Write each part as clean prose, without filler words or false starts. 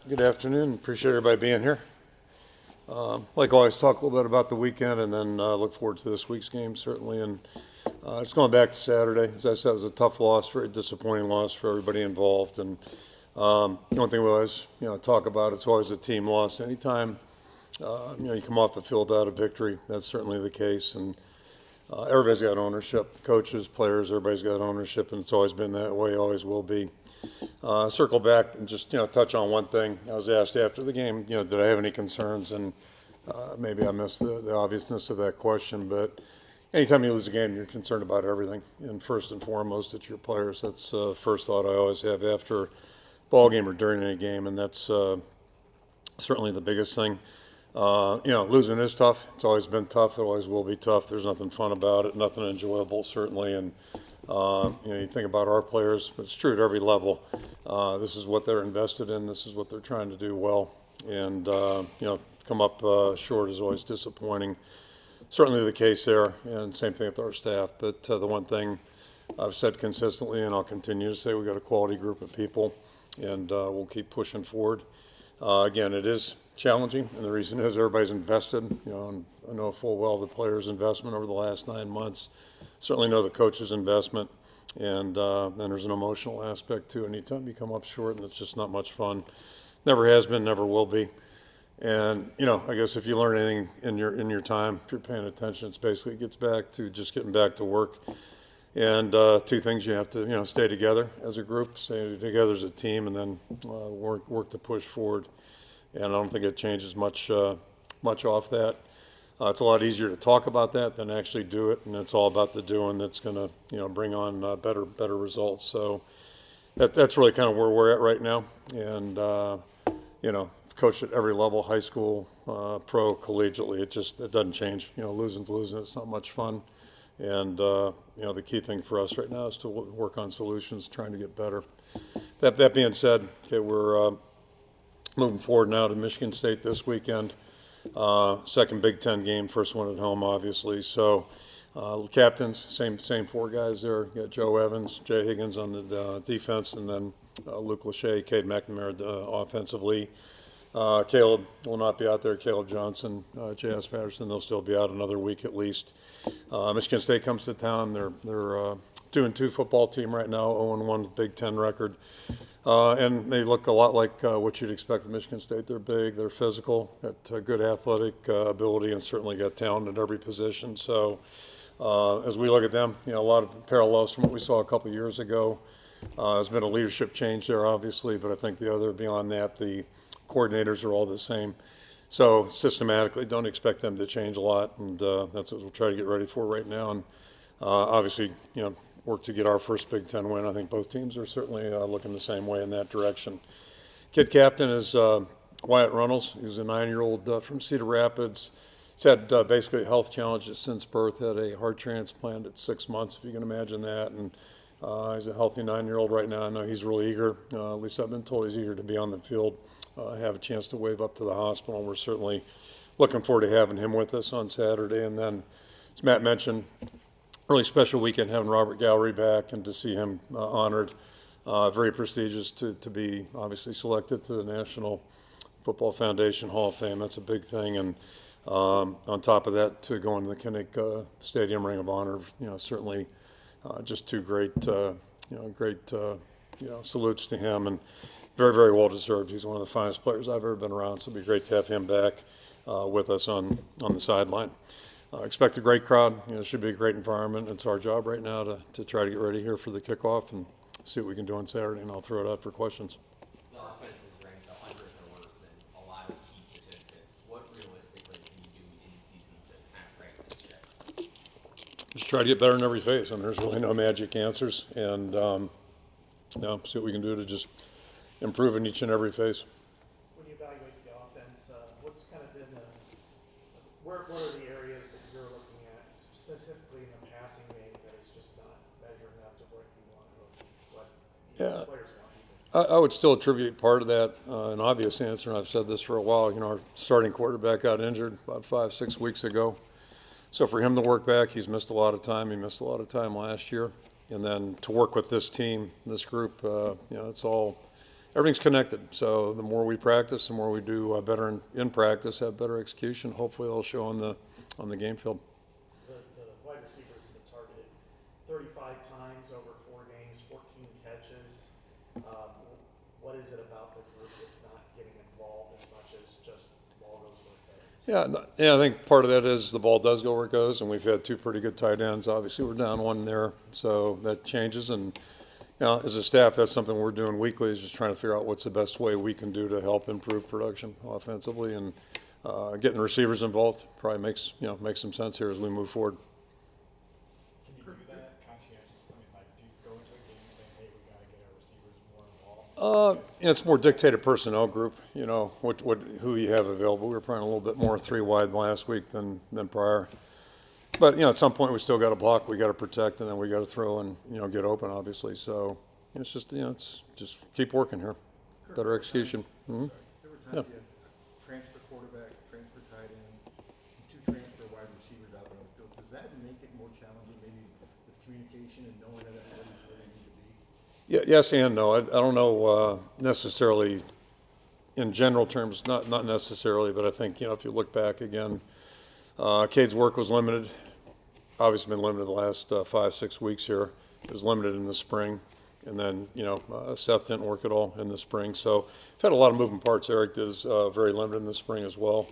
Good afternoon. Appreciate everybody being here. Like always, talk a little bit about the weekend and then look forward to this week's game, certainly. And just going back to Saturday, as I said, it was a tough loss, very disappointing loss for everybody involved. And one thing we always talk about, it's always a team loss. Anytime you come off the field without a victory, that's certainly the case. And everybody's got ownership, coaches, players, everybody's got ownership, and it's always been that way, always will be. Circle back and just touch on one thing. I was asked after the game, did I have any concerns? And maybe I missed the obviousness of that question. But anytime you lose a game, you're concerned about everything. And first and foremost, it's your players. That's the first thought I always have after a ball game or during any game, and that's certainly the biggest thing. Losing is tough. It's always been tough. It always will be tough. There's nothing fun about it. Nothing enjoyable, certainly. And you think about our players, but it's true at every level. This is what they're invested in. This is what they're trying to do well. And, come up short is always disappointing. Certainly the case there, and same thing with our staff. But the one thing I've said consistently, and I'll continue to say, we've got a quality group of people, and we'll keep pushing forward. Again, it is challenging, and the reason is everybody's invested. And I know full well the players' investment over the last 9 months. Certainly know the coach's investment, and then there's an emotional aspect too. Anytime you come up short, and it's just not much fun. Never has been, never will be. And I guess if you learn anything in your time, if you're paying attention, it's basically it gets back to just getting back to work. And two things: you have to stay together as a group, stay together as a team, and then work to push forward. And I don't think it changes much off that. It's a lot easier to talk about that than actually do it, and it's all about the doing that's going to bring on better results. So that's really kind of where we're at right now. And coached at every level, high school, pro, collegiately. It doesn't change. Losing's losing. It's not much fun. And the key thing for us right now is to work on solutions, trying to get better. That being said, okay, we're moving forward now to Michigan State this weekend. Second Big Ten game, first one at home, obviously. So, captains, same four guys there. You got Joe Evans, Jay Higgins on the defense, and then Luke Lachey, Cade McNamara offensively. Caleb will not be out there. Caleb Johnson, J.S. Patterson, they'll still be out another week at least. Michigan State comes to town. They're 2-2 football team right now, 0-1 with Big Ten record. And they look a lot like what you'd expect of Michigan State. They're big, they're physical, got good athletic ability, and certainly got talent at every position. So as we look at them, a lot of parallels from what we saw a couple years ago. There's been a leadership change there, obviously, but I think beyond that, the coordinators are all the same. So systematically, don't expect them to change a lot, and that's what we'll try to get ready for right now. And obviously, work to get our first Big Ten win. I think both teams are certainly looking the same way in that direction. Kid captain is Wyatt Runnels. He's a 9-year-old from Cedar Rapids. He's had basically health challenges since birth, had a heart transplant at 6 months, if you can imagine that. And he's a healthy 9-year-old right now. I know he's really eager. At least I've been told he's eager to be on the field, have a chance to wave up to the hospital. We're certainly looking forward to having him with us on Saturday. And then, as Matt mentioned, really special weekend having Robert Gallery back and to see him honored. Very prestigious to be obviously selected to the National Football Foundation Hall of Fame. That's a big thing. And on top of that, to go into the Kinnick Stadium Ring of Honor, certainly just two great salutes to him, and very, very well deserved. He's one of the finest players I've ever been around, so it'd be great to have him back with us on the sideline. Expect a great crowd. It should be a great environment. It's our job right now to try to get ready here for the kickoff and see what we can do on Saturday, and I'll throw it out for questions. The offense is ranked 100th or worse in a lot of key statistics. What realistically can you do in season to kind of break this ship? Just try to get better in every phase, and there's really no magic answers, and see what we can do to just improve in each and every phase. When you evaluate the offense, what's kind of been what are the areas that you're looking at specifically in the passing game that is just not measuring up to what you want to what players want? I would still attribute part of that an obvious answer, and I've said this for a while. Our starting quarterback got injured about 5-6 weeks ago. So for him to work back, he's missed a lot of time. He missed a lot of time last year. And then to work with this team, this group, it's all everything's connected. So the more we practice, the more we do better in practice, have better execution. Hopefully, they'll show on the game field. The wide receivers have been targeted 35 times over 4 games, 14 catches. What is it about the group that's not getting involved as much as just ball goes where it goes? Yeah, I think part of that is the ball does go where it goes, and we've had 2 pretty good tight ends. Obviously, we're down 1 there, so that changes. And as a staff, that's something we're doing weekly, is just trying to figure out what's the best way we can do to help improve production offensively, and getting receivers involved probably makes some sense here as we move forward. Can you do that conscientiously? I mean, like, do you go into a game saying, hey, we got to get our receivers more involved? It's more dictated personnel group, who you have available. We were probably a little bit more 3 wide last week than prior. But, at some point we still got to block, we got to protect, and then we got to throw and, get open, obviously. So it's just, it's just keep working here. Better execution. Mm-hmm. There were times you had transfer quarterback, transfer tight end, 2 transfer wide receivers out on the field. Does that make it more challenging, maybe with communication and knowing that everybody's where they need to be? Yeah, yes and no. I don't know necessarily in general terms, not necessarily, but I think, if you look back again, Cade's work was limited. Obviously been limited the last 5-6 weeks here. It was limited in the spring. And then, Sept didn't work at all in the spring. So we've had a lot of moving parts. Eric is very limited in the spring as well.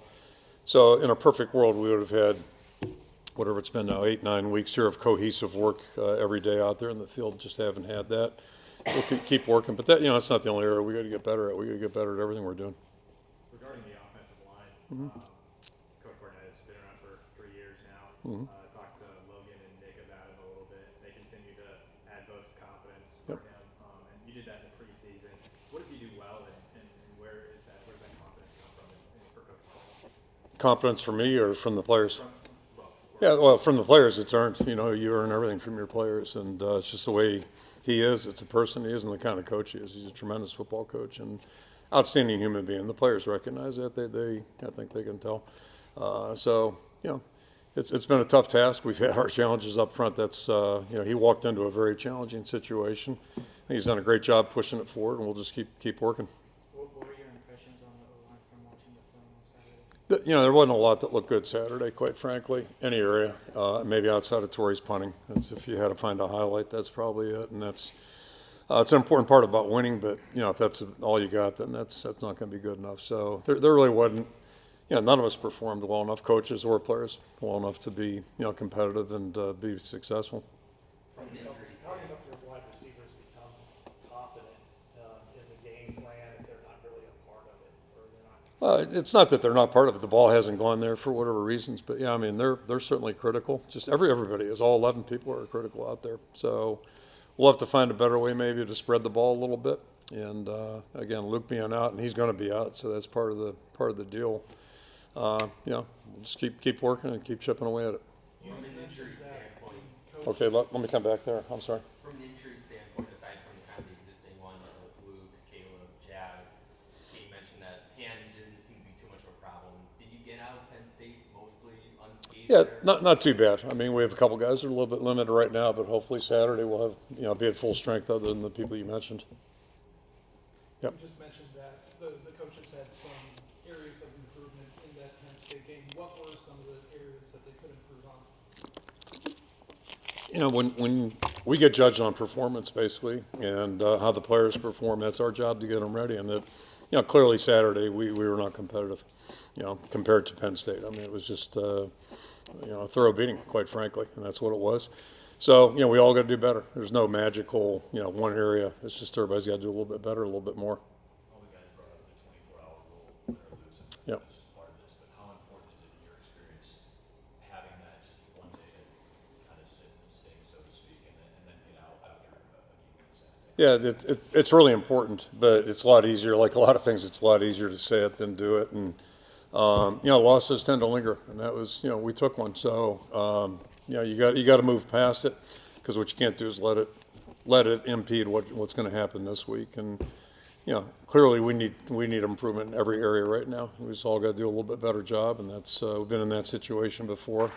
So in a perfect world, we would have had, whatever it's been now, 8-9 weeks here of cohesive work every day out there in the field. Just haven't had that. We'll keep working. But that, it's not the only area we got to get better at. We got to get better at everything we're doing. Regarding the offensive line, Coach Barnett has been around for 3 years now. Talked to Logan and Nick about it a little bit. They continue to add votes of confidence for him. And you did that in the preseason. What does he do well, and where does that confidence come from for Coach Paul? Confidence from me or from the players? Yeah, well, from the players, it's earned. You earn everything from your players, and it's just the way he is. It's a person he is, and the kind of coach he is. He's a tremendous football coach and outstanding human being. The players recognize that. I think they can tell. So, it's been a tough task. We've had our challenges up front. That's he walked into a very challenging situation. I think he's done a great job pushing it forward, and we'll just keep working. What were your impressions on the O-line from watching the film on Saturday? There wasn't a lot that looked good Saturday, quite frankly, any area, maybe outside of Torrey's punting. That's, if you had to find a highlight, that's probably it. And that's it's an important part about winning, but, if that's all you got, then that's not going to be good enough. So there really wasn't, none of us performed well enough, coaches or players, well enough to be, competitive and be successful. How do your wide receivers become confident in the game plan if they're not really a part of it, or they're not? It's not that they're not part of it. The ball hasn't gone there for whatever reasons, but they're certainly critical. Just everybody is. All 11 people are critical out there. So we'll have to find a better way maybe to spread the ball a little bit. And again, Luke being out, and he's going to be out, so that's part of the deal. We'll just keep working and keep chipping away at it. From an injury standpoint, Okay, let me come back there. I'm sorry. from an injury standpoint, aside from kind of the existing ones with Luke, Caleb, Jazz, you mentioned that hand didn't seem to be too much of a problem. Did you get out of Penn State mostly unscathed? Yeah, there? not too bad. We have a couple guys that are a little bit limited right now, but hopefully Saturday we'll have be at full strength other than the people you mentioned. Yep. You just mentioned that the coaches had some areas of improvement in that Penn State game. What were some of the areas that they could improve on? When we get judged on performance, basically, and how the players perform, that's our job to get them ready. And that, clearly Saturday we were not competitive, compared to Penn State. It was just, a thorough beating, quite frankly, and that's what it was. So, we all got to do better. There's no magical, one area. It's just everybody's got to do a little bit better, a little bit more. All the guys brought up the 24-hour rule, win or lose, and Yep. that's just part of this. But how important is it in your experience having that just one day to kind of sit in the sting, so to speak, and then get out after a game like Saturday? Yeah, it's really important, but it's a lot easier. Like a lot of things, it's a lot easier to say it than do it. And losses tend to linger, and that was we took one. So you got to move past it, because what you can't do is let it impede what's going to happen this week. And clearly we need improvement in every area right now. We just all got to do a little bit better job, and that's we've been in that situation before.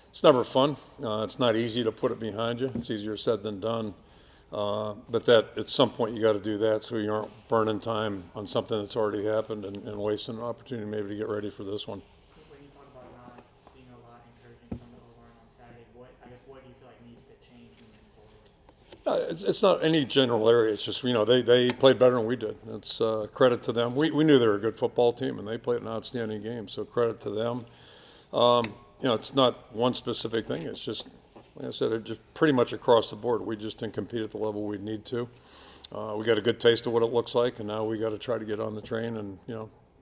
It's never fun. It's not easy to put it behind you. It's easier said than done. But that at some point you got to do that so you aren't burning time on something that's already happened and wasting an opportunity maybe to get ready for this one. When you talk about not seeing a lot encouraging from the O-line on Saturday, what do you feel like needs to change moving forward? It's not any general area. It's just, they played better than we did. It's credit to them. We knew they were a good football team, and they played an outstanding game, so credit to them. It's not one specific thing. It's just, like I said, it just pretty much across the board. We just didn't compete at the level we need to. We got a good taste of what it looks like, and now we got to try to get on the train and,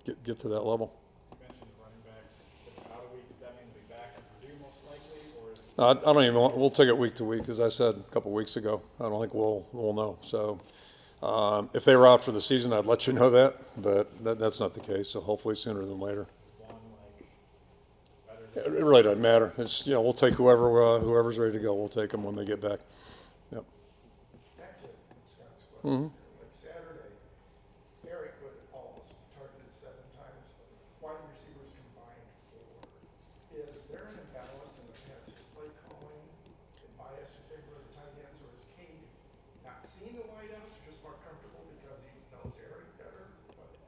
get to that level. You mentioned running backs. It's about a week. Does that mean they'll be back in Purdue most likely, or is it I don't even want, we'll take it week to week, as I said a couple weeks ago. I don't think we'll know. So if they were out for the season, I'd let you know that, but that's not the case. So hopefully sooner than later. one better than It really doesn't matter. It's, we'll take whoever's ready to go. We'll take them when they get back. Yep. Back to Scott's question. Mhm. Like Saturday, Eric would almost targeted 7 times, wide receivers combined 4. Is there an imbalance in the passing play calling and bias in favor of the tight ends, or is Cade not seeing the wideouts, or just more comfortable because he knows Eric better?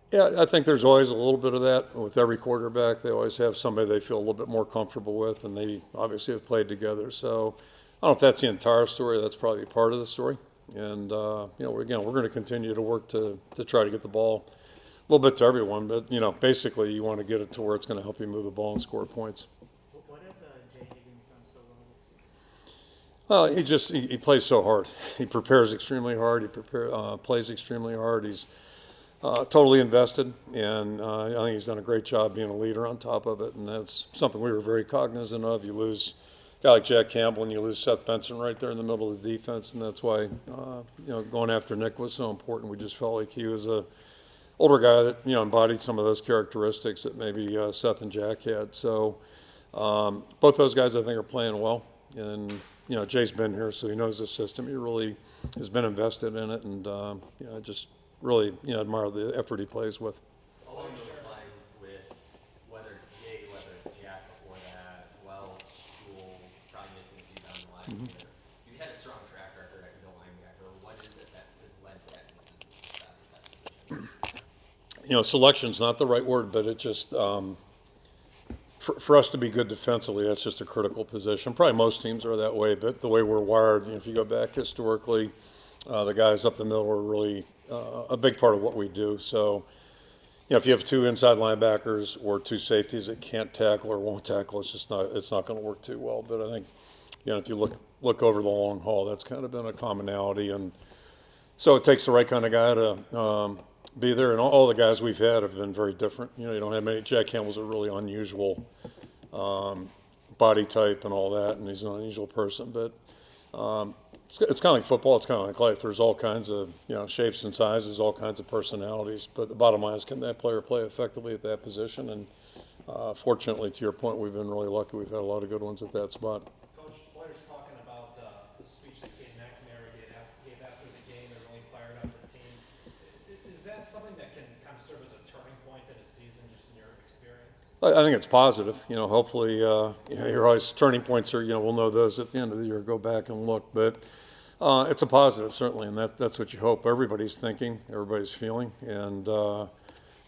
Yeah, I think there's always a little bit of that with every quarterback. They always have somebody they feel a little bit more comfortable with, and they obviously have played together. So I don't know if that's the entire story. That's probably part of the story. And we're going to continue to work to try to get the ball a little bit to everyone. But basically, you want to get it to where it's going to help you move the ball and score points. What has Jay Higgins done so well this season? Well, he plays so hard. He prepares extremely hard. He plays extremely hard. He's totally invested, and I think he's done a great job being a leader on top of it, and that's something we were very cognizant of. You lose a guy like Jack Campbell, and you lose Seth Benson right there in the middle of the defense, and that's why going after Nick was so important. We just felt like he was a older guy that embodied some of those characteristics that maybe Seth and Jack had. So both those guys I think are playing well, and Jay's been here, so he knows the system. He really has been invested in it, and I just really admire the effort he plays with. Along those lines with whether it's Jay, whether it's Jack before that, Welch, Jewell, probably missing a few down the line here. You had a strong track record at middle linebacker. What is it that has led to that consistent success at that position? Selection's not the right word, but it just for us to be good defensively, that's just a critical position. Probably most teams are that way, but the way we're wired, if you go back historically, the guys up the middle are really a big part of what we do. So, if you have 2 inside linebackers or 2 safeties that can't tackle or won't tackle, it's not going to work too well. But I think, if you look over the long haul, that's kind of been a commonality, and so it takes the right kind of guy to be there. And all the guys we've had have been very different. You don't have many. Jack Campbell's a really unusual body type and all that, and he's an unusual person, but. It's kind of like football. It's kind of like life. There's all kinds of shapes and sizes, all kinds of personalities. But the bottom line is, can that player play effectively at that position? And fortunately, to your point, we've been really lucky. We've had a lot of good ones at that spot. Coach Blair's talking about the speech that Kate McNamara gave after the game that really fired up the team. Is that something that can kind of serve as a turning point in a season, just in your experience? I think it's positive. Hopefully, you're always turning points are. We'll know those at the end of the year. Go back and look, but. It's a positive, certainly, and that's what you hope. Everybody's thinking, everybody's feeling, and the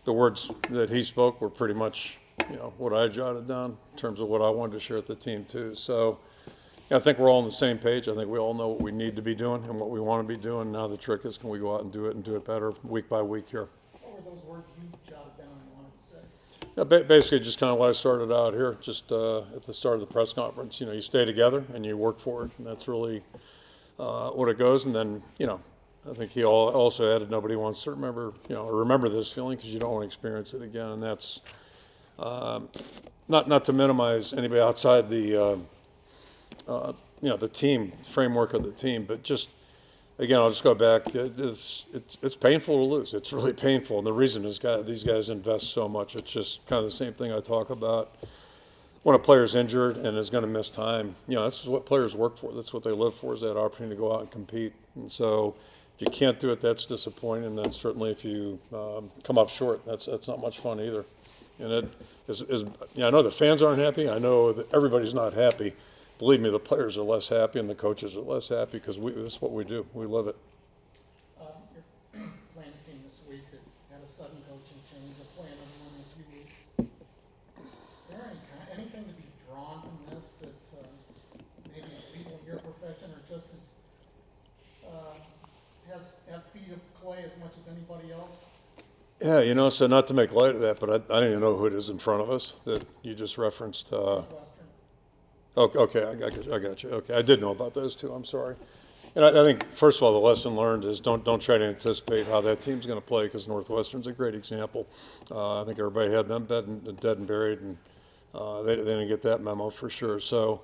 words that he spoke were pretty much, what I jotted down in terms of what I wanted to share with the team too. So, I think we're all on the same page. I think we all know what we need to be doing and what we want to be doing. Now the trick is, can we go out and do it better week by week here? What were those words you jotted down and wanted to say? Yeah, basically, just kind of what I started out here, just at the start of the press conference. You stay together and you work for it, and that's really. What it goes, and then I think he also added, nobody wants to remember this feeling because you don't want to experience it again, and that's not to minimize anybody outside the the team framework of the team, but just again, I'll just go back. It's painful to lose. It's really painful, and the reason is these guys invest so much. It's just kind of the same thing I talk about. When a player's injured and is going to miss time, that's what players work for. That's what they live for, is that opportunity to go out and compete. And so if you can't do it, that's disappointing. And then certainly if you come up short, that's not much fun either. And it is I know the fans aren't happy. I know that everybody's not happy. believe me, the players are less happy and the coaches are less happy because this is what we do. We live it. You're playing a team this week that had a sudden coaching change. They're playing everyone in a few weeks. Is there anything to be drawn from this that maybe people in your profession are just as have feet of clay as much as anybody else? Yeah, you know, so not to make light of that, but I don't even know who it is in front of us that you just referenced. Northwestern. Okay, I got you. Okay, I did know about those two. I'm sorry. And I think, first of all, the lesson learned is don't try to anticipate how that team's going to play because Northwestern's a great example. I think everybody had them dead and buried, and they didn't get that memo for sure. So,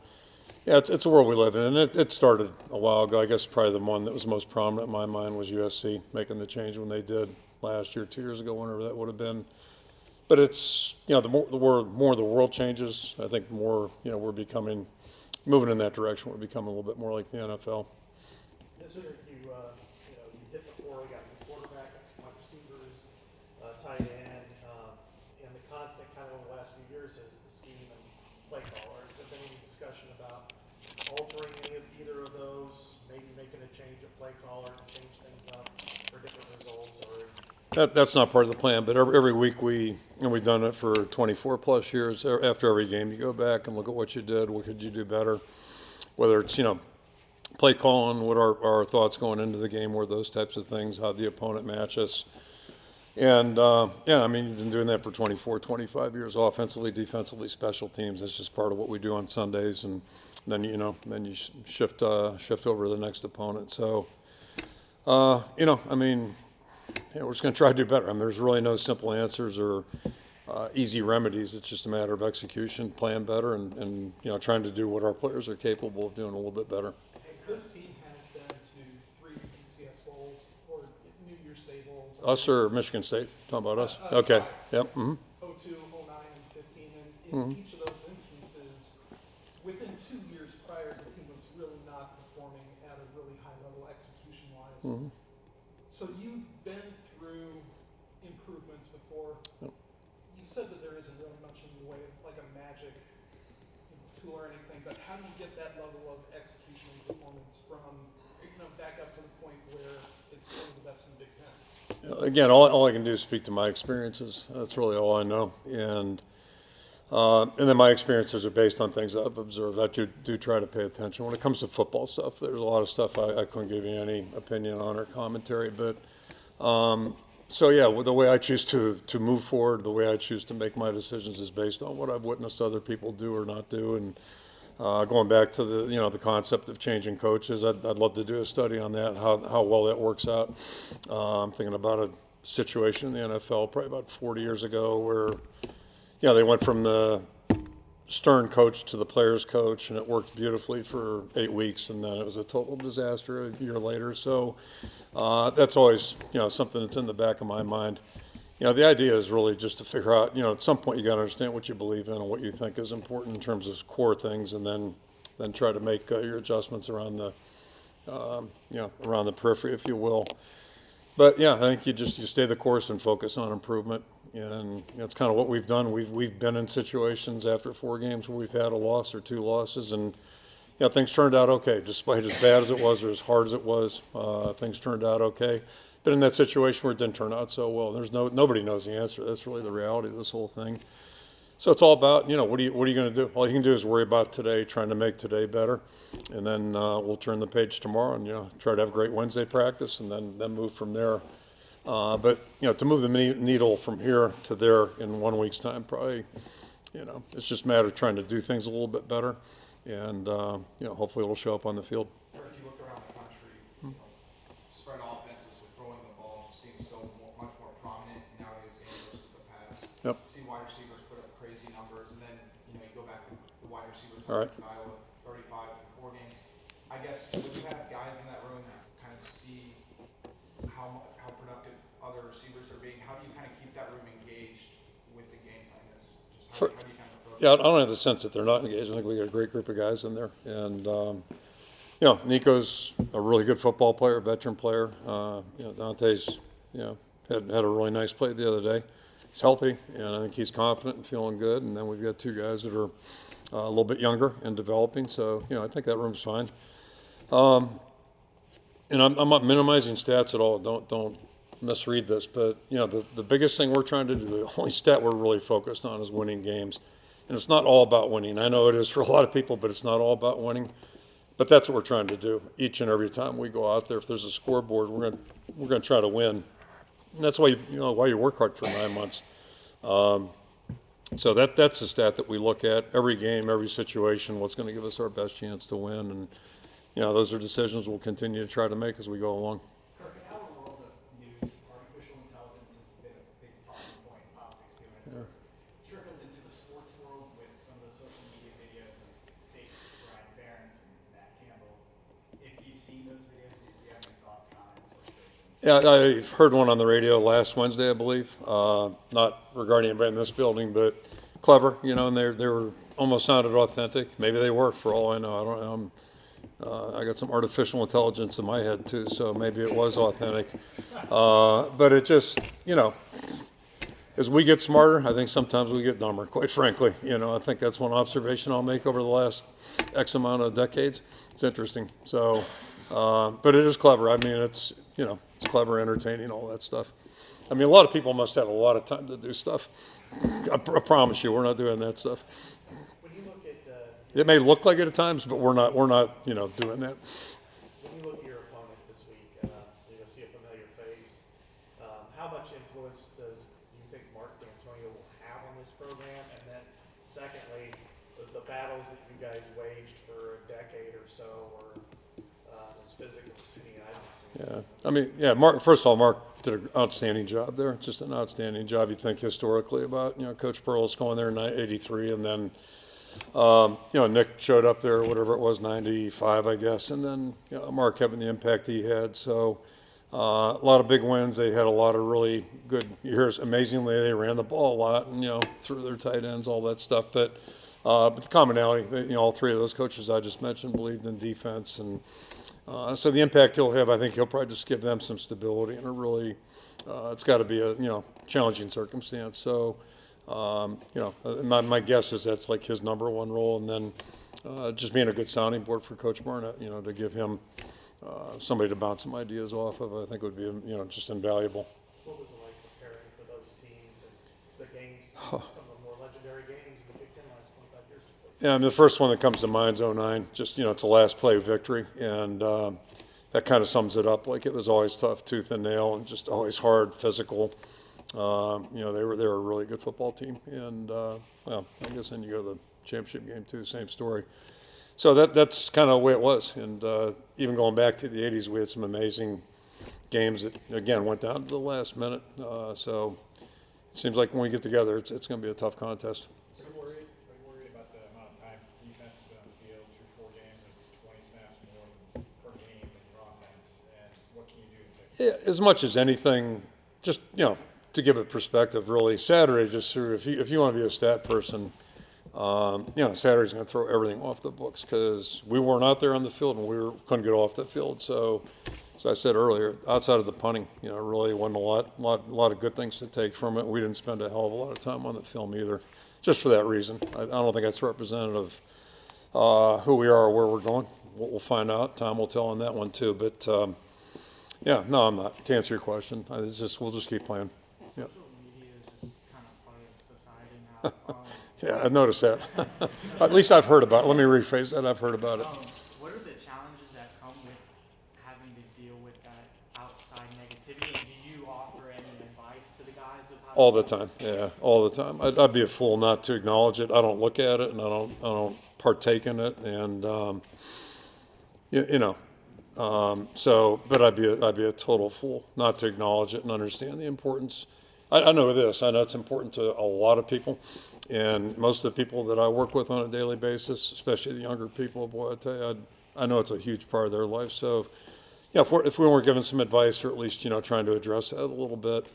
yeah, it's a world we live in, and it started a while ago. I guess probably the one that was most prominent in my mind was USC making the change when they did last year, 2 years ago, whenever that would have been. But it's, you know, the more the world changes, I think more, you know, we're moving in that direction. We're becoming a little bit more like the NFL. This year you hit before, we got the quarterback, wide receivers, tight end, and the constant kind of over the last few years is the scheme and play caller. Has there been any discussion about altering either of those, maybe making a change of play caller to change things up for different results, or? That's not part of the plan, but every week we've done it for 24 plus years. After every game, you go back and look at what you did, what could you do better, whether it's, you know, play calling, what are our thoughts going into the game, were those types of things, how the opponent match us. And, yeah, I mean, you've been doing that for 24, 25 years, offensively, defensively, special teams. That's just part of what we do on Sundays, and then, you know, shift over to the next opponent. So, you know, I mean, yeah, we're just going to try to do better. I mean, there's really no simple answers or easy remedies. It's just a matter of execution, playing better, and you know, trying to do what our players are capable of doing a little bit better. This team has been to 3 BCS bowls or New Year's Day bowls. Us or Michigan State? Talking about us? Okay. Sorry. Yep. Mm-hmm. 02, 09, and 15. And in each of those instances, within 2 years prior, the team was really not performing at a really high level execution-wise. Mm-hmm. So you've been through improvements before. Yep. You said that there isn't really much in the way of like a magic tool or anything, but how do you get that level of execution and performance from, back up to the point where it's one of the best in the Big Ten? Again, all I can do is speak to my experiences. That's really all I know, and then my experiences are based on things I've observed. I do try to pay attention. When it comes to football stuff, there's a lot of stuff I couldn't give you any opinion on or commentary. But so yeah, the way I choose to move forward, the way I choose to make my decisions is based on what I've witnessed other people do or not do. And going back to the concept of changing coaches, I'd love to do a study on that, how well that works out. I'm thinking about a situation in the NFL probably about 40 years ago where, they went from the stern coach to the players coach, and it worked beautifully for 8 weeks, and then it was a total disaster a year later. So that's always, something that's in the back of my mind. The idea is really just to figure out, at some point you got to understand what you believe in and what you think is important in terms of core things, and then try to make your adjustments around the, around the periphery, if you will. But yeah, I think you stay the course and focus on improvement. And it's kind of what we've done. We've been in situations after 4 games where we've had a loss or 2 losses, and things turned out okay, despite as bad as it was or as hard as it was. Things turned out okay. But in that situation where it didn't turn out so well, nobody knows the answer. That's really the reality of this whole thing. So it's all about what are you going to do? All you can do is worry about today, trying to make today better, and then we'll turn the page tomorrow and try to have a great Wednesday practice, and then move from there. But to move the needle from here to there in 1 week's time, probably, it's just a matter of trying to do things a little bit better, and hopefully it'll show up on the field. Or if you look around the country, spread offenses with throwing the ball seems much more prominent nowadays versus the past. Yep. You see wide receivers put up crazy numbers, and then you go back to the wide receivers All right. in Iowa, 35 for 4 games. I guess would you have guys in that room kind of see how productive other receivers are being? How do you kind of keep that room engaged with the game plan? How do you kind of approach Yeah, I don't have the sense that they're not engaged. I think we got a great group of guys in there, and Nico's a really good football player, veteran player. Dante's had a really nice play the other day. he's healthy, and I think he's confident and feeling good. And then we've got 2 guys that are a little bit younger and developing. So, I think that room's fine. And I'm not minimizing stats at all. Don't misread this. But, the biggest thing we're trying to do, the only stat we're really focused on is winning games. And it's not all about winning. I know it is for a lot of people, but it's not all about winning. But that's what we're trying to do each and every time we go out there. If there's a scoreboard, we're gonna try to win. And that's why why you work hard for 9 months. So that's the stat that we look at every game, every situation. What's going to give us our best chance to win, and those are decisions we'll continue to try to make as we go along. Kirk, in our world of news, artificial intelligence has been a big talking point in politics too. And it's trickled into the sports world with some of the social media videos of fake Brian Ferentz and Matt Campbell. If you've seen those videos, do you have any thoughts, comments, frustrations? Yeah, I've heard one on the radio last Wednesday, I believe. Not regarding anybody in this building, but clever, and they were almost sounded authentic. Maybe they were, for all I know. I don't know. I got some artificial intelligence in my head too, so maybe it was authentic. But it just, as we get smarter, I think sometimes we get dumber, quite frankly. I think that's one observation I'll make over the last X amount of decades. It's interesting. So, but it is clever. I mean, it's clever, entertaining, all that stuff. I mean, a lot of people must have a lot of time to do stuff. I promise you, we're not doing that stuff. When you look at, It may look like it at times, but we're not, doing that. when you look at your opponent this week, see a familiar face, how much influence do you think Mark D'Antonio will have on this program? And then secondly, the battles that you guys waged for a decade or so were as physical as any I've seen. Yeah, I mean, Mark. First of all, Mark did an outstanding job there. Just an outstanding job. You think historically about Coach Pearl's going there in '83, and then Nick showed up there, whatever it was, '95, I guess, and then Mark having the impact he had. So a lot of big wins. They had a lot of really good years. Amazingly, they ran the ball a lot, and through their tight ends, all that stuff. But the commonality, all 3 of those coaches I just mentioned believed in defense, and so the impact he'll have, I think he'll probably just give them some stability in a really, it's got to be a challenging circumstance. So, my guess is that's like his number 1 role, and then just being a good sounding board for Coach Burnett, to give him somebody to bounce some ideas off of, I think would be just invaluable. What was it like preparing for those teams and the games, some of the more legendary games in the Big Ten last 25 years? Yeah, I mean, the first one that comes to mind is '09. Just, it's a last play victory, and that kind of sums it up. Like, it was always tough, tooth and nail, and just always hard, physical. They were a really good football team, and I guess then you go to the championship game too, same story. So that's kind of the way it was, and even going back to the '80s, we had some amazing games that again went down to the last minute. So it seems like when we get together, it's going to be a tough contest. Are you worried about the amount of time defense has been on the field through 4 games, and it's 20 snaps more per game in your offense, and what can you do to fix it? Yeah, as much as anything, just to give it perspective, really, Saturday just threw. If you want to be a stat person, Saturday's going to throw everything off the books because we weren't out there on the field and couldn't get off the field. So I said earlier, outside of the punting, really wasn't a lot of good things to take from it. We didn't spend a hell of a lot of time on the film either, just for that reason. I don't think that's representative of who we are or where we're going. We'll find out. Time will tell on that one too. But I'm not. To answer your question, we'll just keep playing. Yeah. Social media is just kind of part of society now. Yeah, I've noticed that. At least I've heard about it. Let me rephrase that. I've heard about it. What are the challenges that come with having to deal with that outside negativity? And do you offer any advice to the guys of how All the time. Yeah, all the time. I'd be a fool not to acknowledge it. I don't look at it, and I don't partake in it, and but I'd be a total fool not to acknowledge it and understand the importance. I know this. I know it's important to a lot of people, and most of the people that I work with on a daily basis, especially the younger people, boy, I tell you, I know it's a huge part of their life. So, if we weren't given some advice, or at least trying to address that a little bit,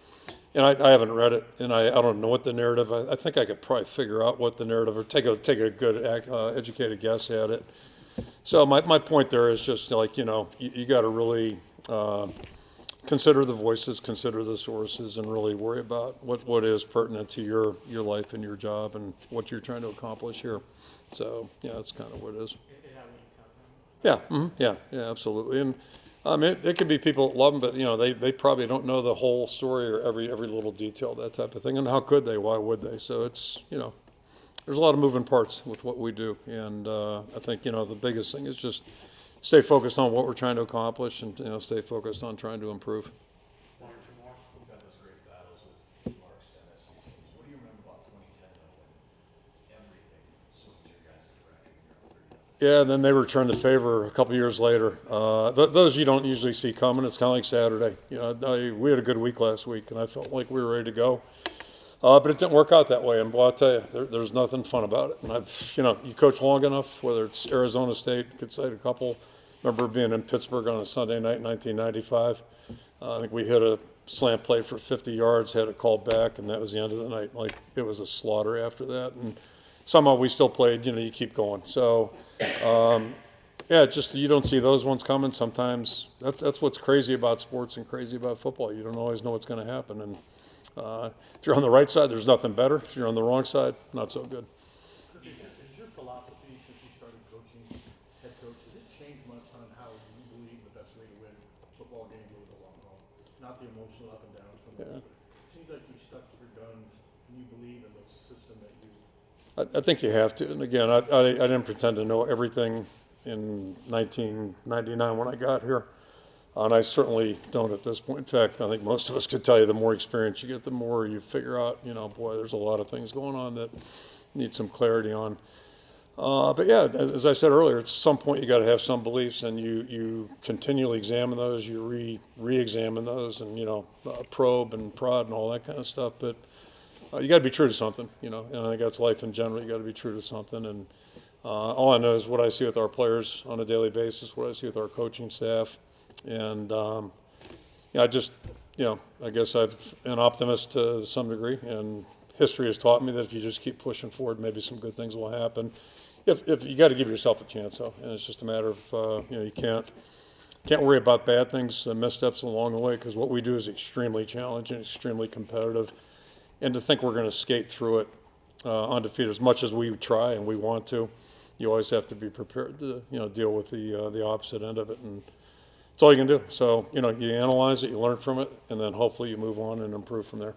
and I haven't read it, and I don't know what the narrative. I think I could probably figure out what the narrative, or take a good educated guess at it. So my point there is just like you got to really consider the voices, consider the sources, and really worry about what is pertinent to your life and your job and what you're trying to accomplish here. So yeah, that's kind of what it is. Is that what you tell them? Yeah, yeah, absolutely. And it could be people that love them, but they probably don't know the whole story or every little detail, that type of thing. And how could they? Why would they? So it's there's a lot of moving parts with what we do, and I think the biggest thing is just stay focused on what we're trying to accomplish, and stay focused on trying to improve. One or two more? We've got those great battles with Mark's MSU teams. What do you remember about 2010 though, when everything swings your guys' direction? Yeah, and then they returned the favor a couple years later. Those you don't usually see coming. It's kind of like Saturday. We had a good week last week, and I felt like we were ready to go. But it didn't work out that way, and boy, I'll tell you, there's nothing fun about it. And you coach long enough, whether it's Arizona State, could cite a couple. Remember being in Pittsburgh on a Sunday night in 1995. I think we hit a slant play for 50 yards, had it called back, and that was the end of the night. Like, it was a slaughter after that, and somehow we still played. You keep going. So, yeah, just you don't see those ones coming. Sometimes that's what's crazy about sports and crazy about football. You don't always know what's going to happen, and if you're on the right side, there's nothing better. If you're on the wrong side, not so good. Is your philosophy, since you started coaching, head coach, has it changed much on how you believe the best way to win football games over the long haul? Not the emotional up and downs from it, but it seems like you stuck to your guns and you believe in the system that you. I think you have to. And again, I didn't pretend to know everything in 1999 when I got here. And I certainly don't at this point. In fact, I think most of us could tell you the more experience you get, the more you figure out, boy, there's a lot of things going on that need some clarity on. But yeah, as I said earlier, at some point you got to have some beliefs, and you continually examine those, you re-examine those, and probe and prod and all that kind of stuff. But you got to be true to something, and I think that's life in general. You got to be true to something, and all I know is what I see with our players on a daily basis, what I see with our coaching staff, and I just, I guess I'm an optimist to some degree, and history has taught me that if you just keep pushing forward, maybe some good things will happen. If you got to give yourself a chance, though, and it's just a matter of you can't worry about bad things, missteps along the way, because what we do is extremely challenging, extremely competitive, and to think we're going to skate through it undefeated, as much as we try and we want to, you always have to be prepared to deal with the opposite end of it, and it's all you can do. So you analyze it, you learn from it, and then hopefully you move on and improve from there.